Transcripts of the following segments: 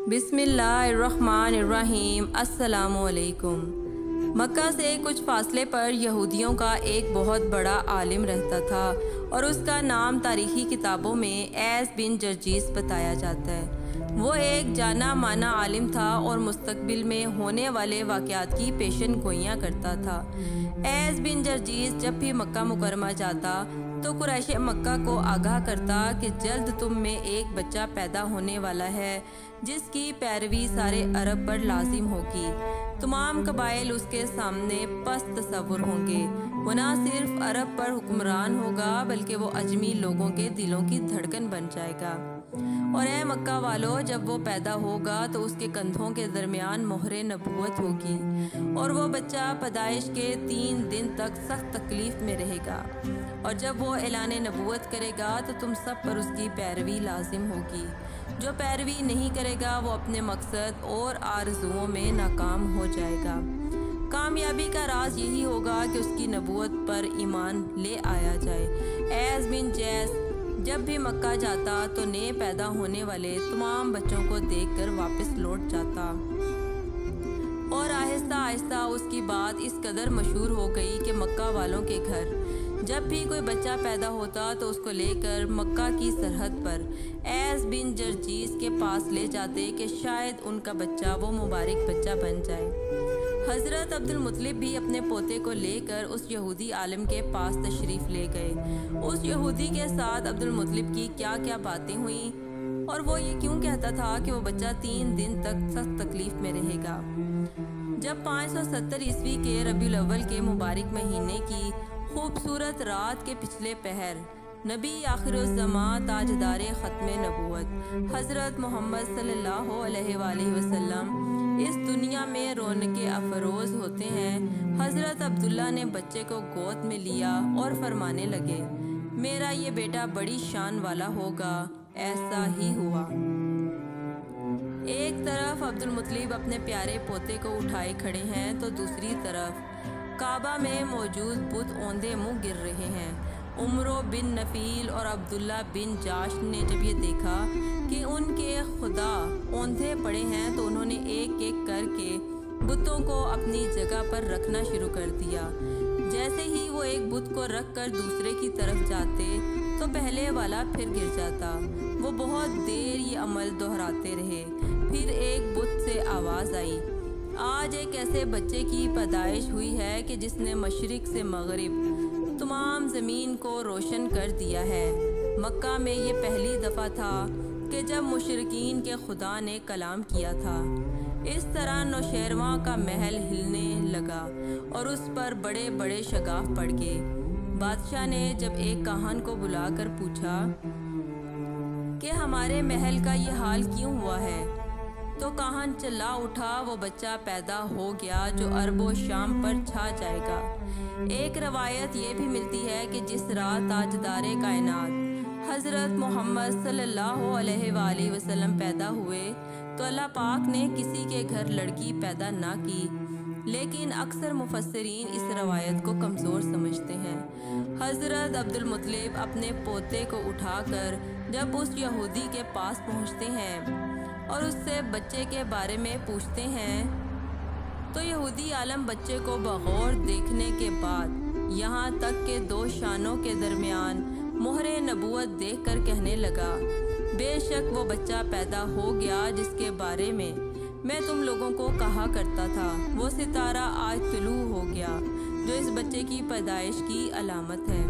بسم اللہ الرحمن الرحیم۔ السلام علیکم۔ مکہ سے کچھ فاصلے پر یہودیوں کا ایک بہت بڑا عالم رہتا تھا اور اس کا نام تاریخی کتابوں میں ایس بن جرجیس بتایا جاتا ہے۔ وہ ایک جانا مانا عالم تھا اور مستقبل میں ہونے والے واقعات کی پیشن گوئیاں کرتا تھا۔ ایس بن جرجیس جب بھی مکہ مکرمہ جاتا تو قریش مکہ کو آگاہ کرتا کہ جلد تم میں ایک بچہ پیدا ہونے والا ہے جس کی پیروی سارے عرب پر لازم ہوگی۔ تمام قبائل اس کے سامنے پست تصور ہوں گے۔ وہ نہ صرف عرب پر حکمران ہوگا بلکہ وہ اجمی لوگوں کے دلوں کی دھڑکن بن جائے گا۔ اور اے مکہ والو، جب وہ پیدا ہوگا تو اس کے کندھوں کے درمیان مہر نبوت ہوگی اور وہ بچہ پیدائش کے 3 دن تک سخت تکلیف میں رہے گا، اور جب وہ اعلان نبوت کرے گا تو تم سب پر اس کی پیروی لازم ہوگی۔ جو پیروی نہیں کرے گا وہ اپنے مقصد اور آرزوؤں میں ناکام ہو جائے گا۔ کامیابی کا راز یہی ہوگا کہ اس کی نبوت پر ایمان لے آیا جائے۔ ایس بن جیس جب بھی مکہ جاتا تو نئے پیدا ہونے والے تمام بچوں کو دیکھ کر واپس لوٹ جاتا، اور آہستہ آہستہ اس کی بات اس قدر مشہور ہو گئی کہ مکہ والوں کے گھر جب بھی کوئی بچہ پیدا ہوتا تو اس کو لے کر مکہ کی سرحد پر ایس بن جرجیس کے پاس لے جاتے کہ شاید ان کا بچہ وہ مبارک بچہ بن جائے۔ حضرت عبد المطلب بھی اپنے پوتے کو لے کر اس یہودی عالم کے پاس تشریف لے گئے۔ اس یہودی کے ساتھ عبد المطلب کی کیا کیا باتیں ہوئیں اور وہ یہ کیوں کہتا تھا کہ وہ بچہ 3 دن تک سخت تکلیف میں رہے گا۔ جب 570 عیسوی کے ربیع الاول کے مبارک مہینے کی خوبصورت رات کے پچھلے پہر نبی آخر الزماں تاجدار ختم نبوت حضرت محمد صلی اللہ علیہ وآلہ وسلم اس دنیا میں رونق افروز ہوتے ہیں، حضرت عبداللہ نے بچے کو گود میں لیا اور فرمانے لگے، میرا یہ بیٹا بڑی شان والا ہوگا۔ ایسا ہی ہوا۔ ایک طرف عبد المطلب اپنے پیارے پوتے کو اٹھائے کھڑے ہیں تو دوسری طرف کعبہ میں موجود بت اوندھے منہ گر رہے ہیں۔ عمرو بن نفیل اور عبداللہ بن جاش نے جب یہ دیکھا کہ ان کے خدا اوندھے پڑے ہیں تو انہوں نے ایک ایک کر کے بتوں کو اپنی جگہ پر رکھنا شروع کر دیا۔ جیسے ہی وہ ایک بت کو رکھ کر دوسرے کی طرف جاتے تو پہلے والا پھر گر جاتا۔ وہ بہت دیر یہ عمل دہراتے رہے۔ پھر ایک بت سے آواز آئی، آج ایک ایسے بچے کی پیدائش ہوئی ہے کہ جس نے مشرق سے مغرب تمام زمین کو روشن کر دیا ہے۔ مکہ میں یہ پہلی دفعہ تھا کہ جب مشرکین کے خدا نے کلام کیا تھا۔ اس طرح نوشیروان کا محل ہلنے لگا اور اس پر بڑے بڑے شگاف پڑ گئے۔ بادشاہ نے جب ایک کاہن کو بلا کر پوچھا کہ ہمارے محل کا یہ حال کیوں ہوا ہے، تو کاہن چلا اٹھا، وہ بچہ پیدا ہو گیا جو عرب و شام پر چھا جائے گا۔ ایک روایت یہ بھی ملتی ہے کہ جس رات تاجدار کائنات حضرت محمد صلی اللہ علیہ وآلہ وسلم پیدا ہوئے تو اللہ پاک نے کسی کے گھر لڑکی پیدا نہ کی، لیکن اکثر مفسرین اس روایت کو کمزور سمجھتے ہیں۔ حضرت عبد المطلب اپنے پوتے کو اٹھا کر جب اس یہودی کے پاس پہنچتے ہیں اور اس سے بچے کے بارے میں پوچھتے ہیں تو یہودی عالم بچے کو بغور دیکھنے کے بعد یہاں تک کہ 2 شانوں کے درمیان مہر نبوت دیکھ کر کہنے لگا، بے شک وہ بچہ پیدا ہو گیا جس کے بارے میں تم لوگوں کو کہا کرتا تھا، وہ ستارہ آج طلوع ہو گیا جو اس بچے کی پیدائش کی علامت ہے۔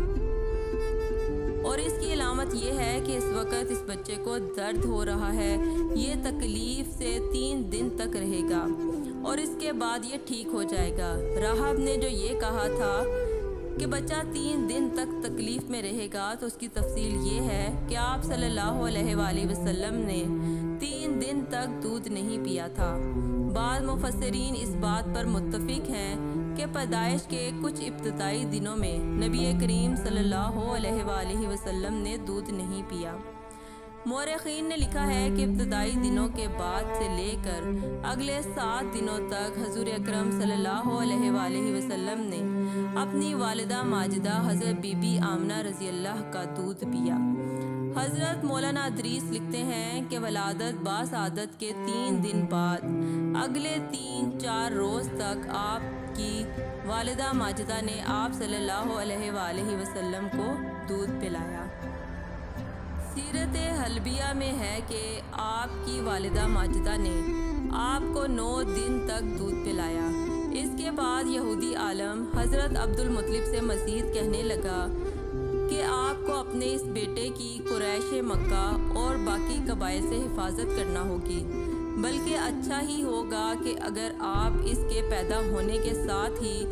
اور اس کی علامت یہ ہے کہ اس وقت اس بچے کو درد ہو رہا ہے، یہ تکلیف سے 3 دن تک رہے گا اور اس کے بعد یہ ٹھیک ہو جائے گا۔ راہب نے جو یہ کہا تھا کہ بچہ 3 دن تک تکلیف میں رہے گا تو اس کی تفصیل یہ ہے کہ آپ صلی اللہ علیہ وآلہ وسلم نے 3 دن تک دودھ نہیں پیا تھا۔ بعض مفسرین اس بات پر متفق ہیں کہ پیدائش کے کچھ ابتدائی دنوں میں نبی کریم صلی اللہ علیہ وآلہ وسلم نے دودھ نہیں پیا۔ مورخین نے لکھا ہے کہ ابتدائی دنوں کے بعد سے لے کر اگلے 7 دنوں تک حضور اکرم صلی اللہ علیہ وآلہ وسلم نے اپنی والدہ ماجدہ حضرت بی بی آمنہ رضی اللہ کا دودھ پیا۔ حضرت مولانا ادریس لکھتے ہیں کہ ولادت باسعادت کے 3 دن بعد اگلے 3-4 روز تک آپ کی والدہ ماجدہ نے آپ صلی اللہ علیہ وآلہ وسلم کو دودھ پلایا۔ سیرت حلبیہ میں ہے کہ آپ کی والدہ ماجدہ نے آپ کو 9 دن تک دودھ پلایا۔ اس کے بعد یہودی عالم حضرت عبدالمطلب سے مزید کہنے لگا کہ آپ کو اپنے اس بیٹے کی قریش مکہ اور باقی قبائل سے حفاظت کرنا ہوگی، بلکہ اچھا ہی ہوگا کہ اگر آپ اس کے پیدا ہونے کے ساتھ ہی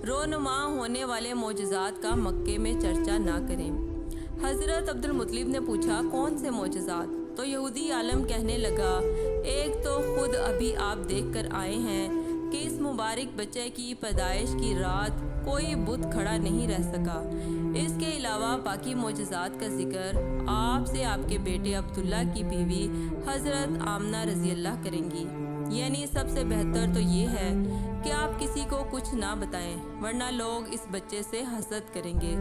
رونما ہونے والے معجزات کا مکے میں چرچا نہ کریں۔ حضرت عبدالمطلب نے پوچھا کون سے معجزات؟ تو یہودی عالم کہنے لگا ایک تو خود ابھی آپ دیکھ کر آئے ہیں کہ اس مبارک بچے کی پیدائش کی رات کوئی بت کھڑا نہیں رہ سکا۔ اس کے علاوہ باقی معجزات کا ذکر آپ سے آپ کے بیٹے عبداللہ کی بیوی حضرت آمنہ رضی اللہ کریں گی۔ یعنی سب سے بہتر تو یہ ہے کہ آپ کسی کو کچھ نہ بتائیں، ورنہ لوگ اس بچے سے حسد کریں گے،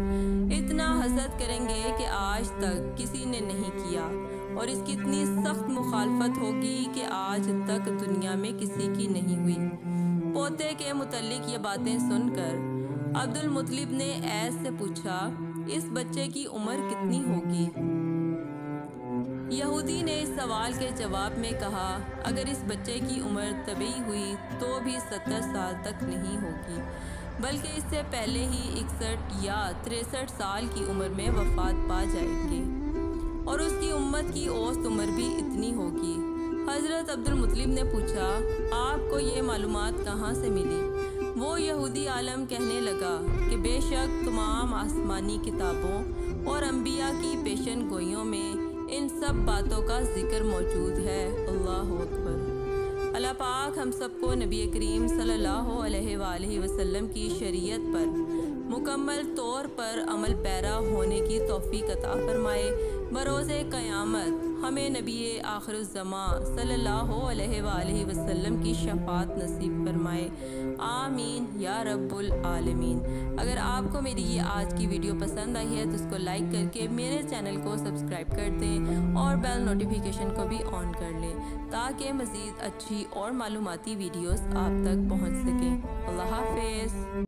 اتنا حسد کریں گے کہ آج تک کسی نے نہیں کیا، اور اس کی اتنی سخت مخالفت ہوگی کہ آج تک دنیا میں کسی کی نہیں ہوئی۔ پوتے کے متعلق یہ باتیں سن کر عبدالمطلب نے ایس سے پوچھا اس بچے کی عمر کتنی ہوگی؟ یہودی نے اس سوال کے جواب میں کہا اگر اس بچے کی عمر طبی ہوئی تو بھی 70 سال تک نہیں ہوگی، بلکہ اس سے پہلے ہی 61 یا 63 سال کی عمر میں وفات پا جائیں گے، اور اس کی امت کی اوسط عمر بھی اتنی ہوگی۔ حضرت عبدالمطلب نے پوچھا آپ کو یہ معلومات کہاں سے ملی؟ وہ یہودی عالم کہنے لگا کہ بے شک تمام آسمانی کتابوں اور انبیاء کی پیشن گوئیوں میں ان سب باتوں کا ذکر موجود ہے۔ اللہ اکبر۔ اللہ پاک ہم سب کو نبی کریم صلی اللہ علیہ وآلہ وسلم کی شریعت پر مکمل طور پر عمل پیرا ہونے کی توفیق عطا فرمائے۔ بروز قیامت ہمیں نبی آخر الزمان صلی اللہ علیہ وآلہ وسلم کی شفاعت نصیب فرمائے، آمین یا رب العالمین۔ اگر آپ کو میری یہ آج کی ویڈیو پسند آئی ہے تو اس کو لائک کر کے میرے چینل کو سبسکرائب کر دیں اور بیل نوٹیفیکیشن کو بھی آن کر لیں تاکہ مزید اچھی اور معلوماتی ویڈیوز آپ تک پہنچ سکیں۔ اللہ حافظ۔